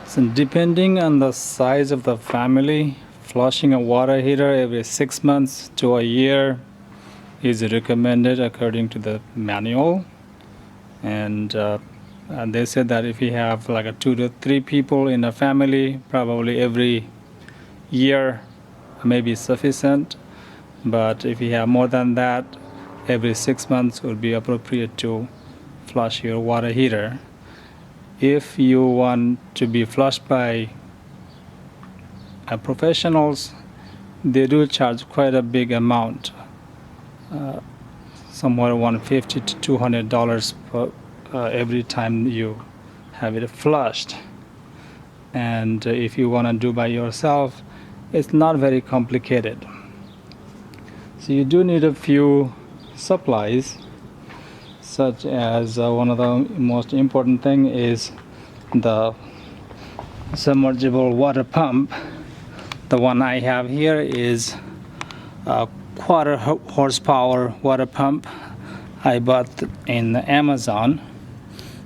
So depending on the size of the family, flushing a water heater every 6 months to a year is recommended according to the manual. And they said that if you have like a 2 to 3 people in a family, probably every year may be sufficient. But if you have more than that, every 6 months would be appropriate to flush your water heater. If you want to be flushed by professionals, they do charge quite a big amount, somewhere $150 to $200 per every time you have it flushed. And if you want to do by yourself, it's not very complicated. So you do need a few supplies, such as one of the most important thing is the submergible water pump. The one I have here is a quarter horsepower water pump. I bought in Amazon.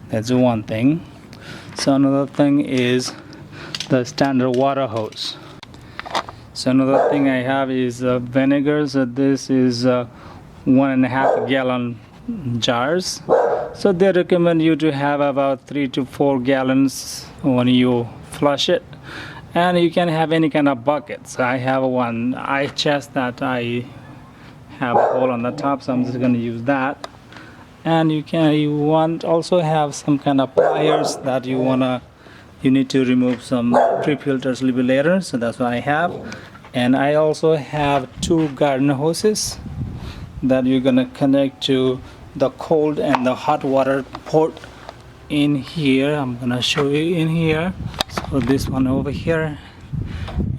That's one thing. So another thing is the standard water hose. So another thing I have is vinegar. So this is 1.5 gallon jars. So they recommend you to have about 3 to 4 gallons when you flush it. And you can have any kind of buckets. I have one eye chest that I have a hole on the top, so I'm just going to use that. And you want also have some kind of pliers that you need to remove some pre-filters a little bit later. So that's what I have. And I also have 2 garden hoses that you're gonna connect to the cold and the hot water port in here. I'm gonna show you in here. So this one over here,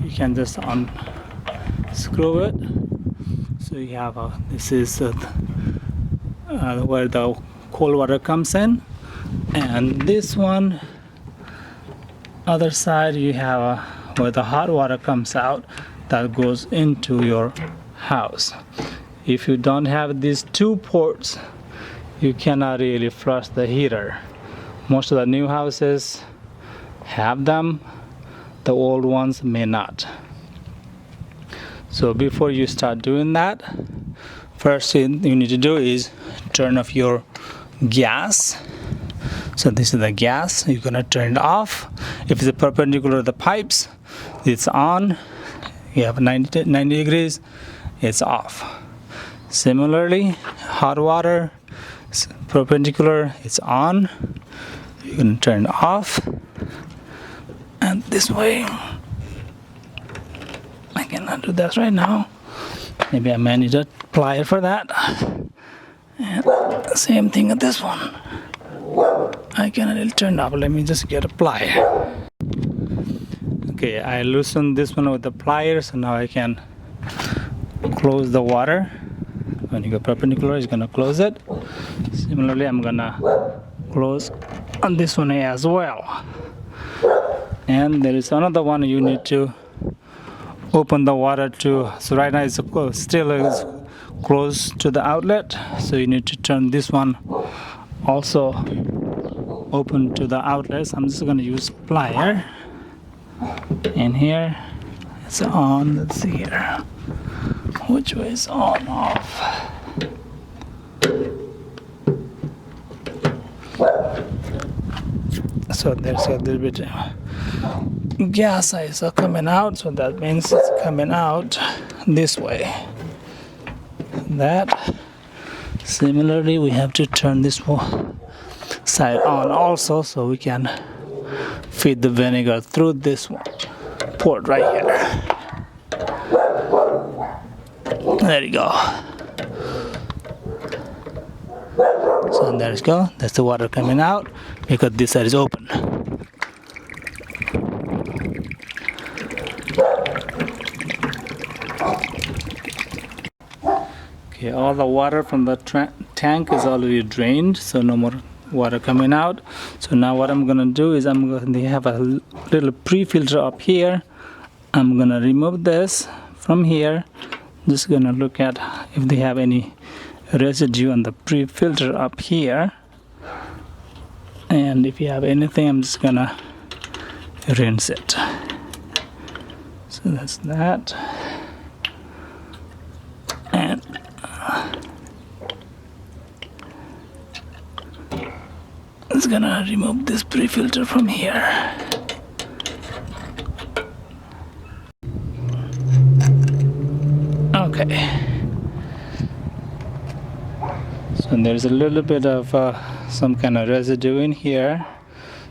you can just unscrew it. So you have this is where the cold water comes in, and this one other side you have where the hot water comes out that goes into your house. If you don't have these 2 ports, you cannot really flush the heater. Most of the new houses have them, the old ones may not. So before you start doing that, first thing you need to do is turn off your gas. So this is the gas. You're gonna turn it off. If it's perpendicular to the pipes, it's on. You have 90 degrees, it's off. Similarly, hot water, perpendicular, it's on. You can turn it off. And this way, I cannot do that right now. Maybe I may need a plier for that. And same thing with this one. I cannot really turn it off. Let me just get a plier. Okay, I loosened this one with the pliers, so now I can close the water. When you go perpendicular, it's gonna close it. Similarly, I'm gonna close on this one as well. And there is another one you need to open the water to. So right now it's still close to the outlet, so you need to turn this one also open to the outlet. So I'm just going to use plier, and here it's on. Let's see here, which way is on, off. So there's a little bit gas is coming out, so that means it's coming out this way. That similarly, we have to turn this side on also, so we can feed the vinegar through this port right here. There you go. So there you go. That's the water coming out because this side is open. Okay, all the water from the tank is already drained, so no more water coming out. So now what I'm gonna do is I'm going to have a little pre-filter up here. I'm gonna remove this from here. Just gonna look at if they have any residue on the pre-filter up here, and if you have anything, I'm just gonna rinse it. So that's that. And it's gonna remove this pre-filter from here. Okay. So there's a little bit of some kind of residue in here.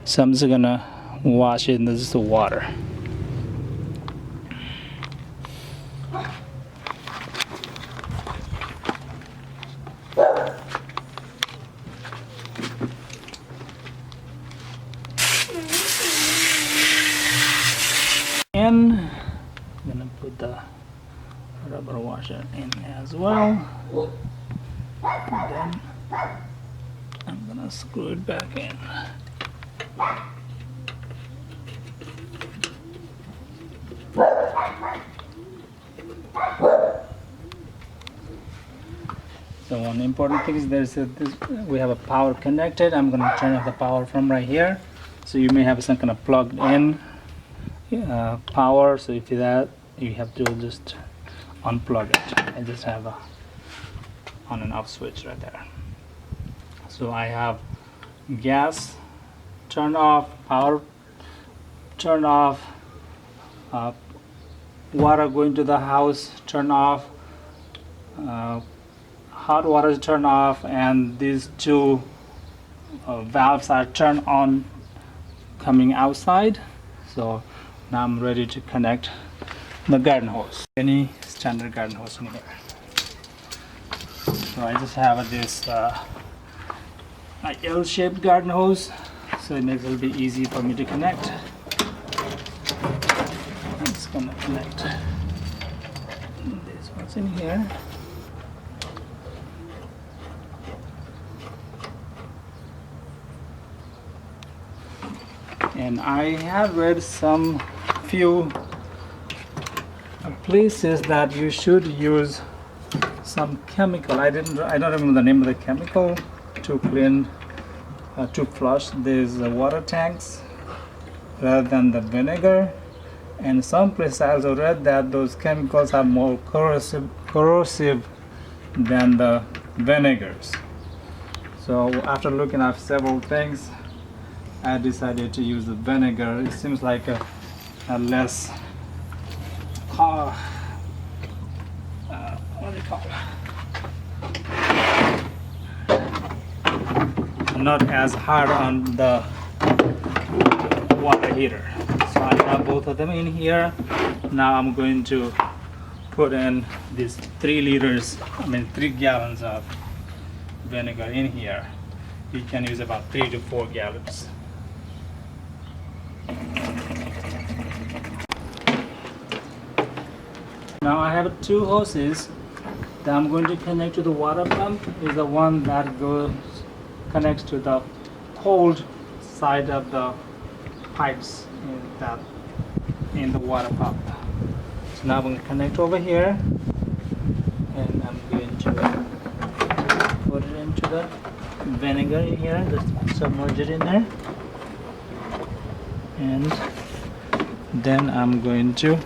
So I'm just gonna wash it in this water. And I'm gonna put the rubber washer in as well. And then I'm gonna screw it back in. So one important thing is we have a power connected. I'm going to turn off the power from right here. So you may have some kind of plugged in power. So if that, you have to just unplug it. I just have a on and off switch right there. So I have gas turned off, power turned off, water going to the house turned off, hot water is turned off, and these two valves are turned on coming outside. So now I'm ready to connect the garden hose, any standard garden hose in here. So I just have this L-shaped garden hose, so it makes it a little bit easy for me to connect. I'm just gonna connect this one's in here. And I have read some few places that you should use some chemical. I don't remember the name of the chemical to clean, to flush these water tanks rather than the vinegar. And some places I also read that those chemicals are more corrosive than the vinegars. So after looking at several things, I decided to use the vinegar. It seems like a less what do you call it? Not as hard on the water heater. So I have both of them in here. Now I'm going to put in these 3 gallons of vinegar in here. You can use about 3 to 4 gallons. Now I have 2 hoses that I'm going to connect to the water pump. Is the one that connects to the cold side of the pipes in the water pump. So now I'm going to connect over here, and I'm going to put it into the vinegar in here, just submerge it in there, and then I'm going to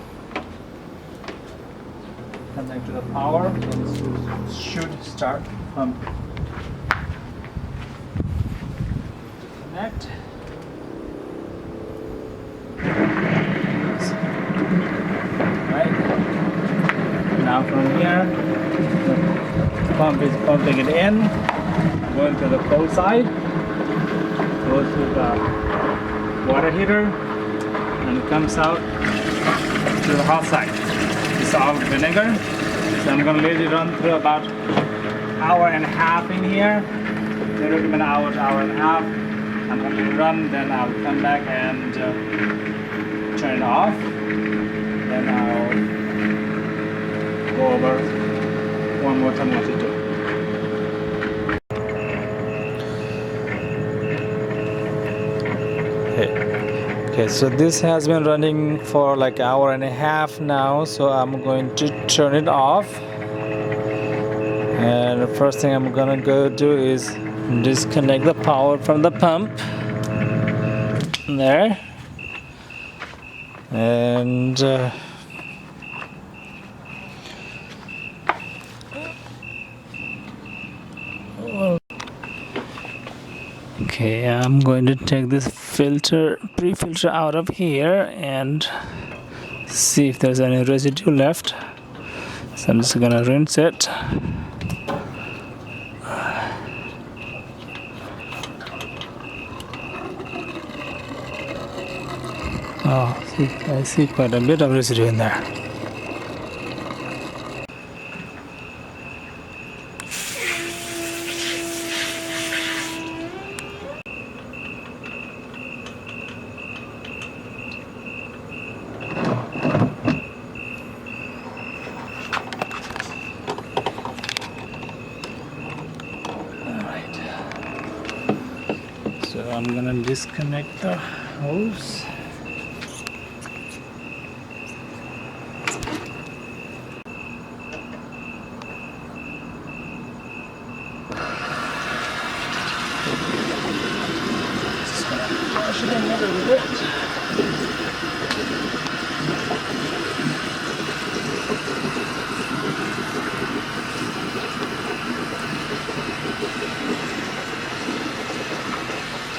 connect to the power, and it should start from connect. Right now from here, the pump is pumping it in, going to the cold side, goes to the water heater, and it comes out to the hot side. It's all vinegar, so I'm going to let it run through about hour and a half in here. They recommend hour and a half. I'm going to let it run, then I'll come back and turn it off. Then I'll go over one more time what to do. Okay, so this has been running for like an hour and a half now, so I'm going to turn it off. And the first thing I'm gonna go do is disconnect the power from the pump. There. And okay, I'm going to take this pre-filter out of here and see if there's any residue left. So I'm just gonna rinse it. Oh, see, I see quite a bit of residue in there. Alright. So I'm gonna disconnect the hose. Wash it in a little bit.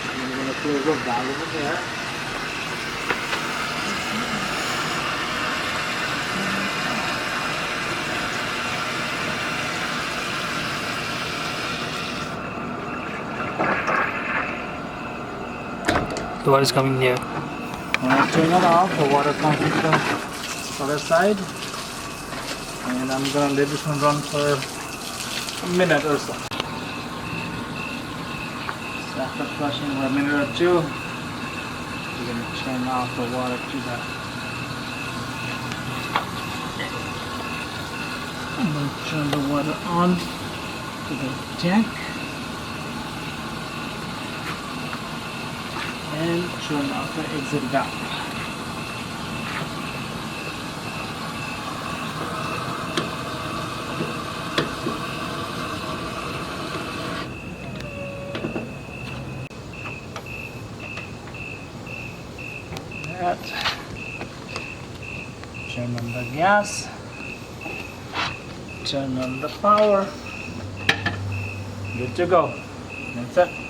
I'm going to close the valve over there. The water is coming here. When I turn it off, the water comes to the other side. And I'm going to let this one run for a minute or so. So after flushing for a minute or two, we're going to turn off the water to the... I'm going to turn the water on to the tank. And turn off the exit valve. That. Turn on the gas. Turn on the power. Good to go. That's it.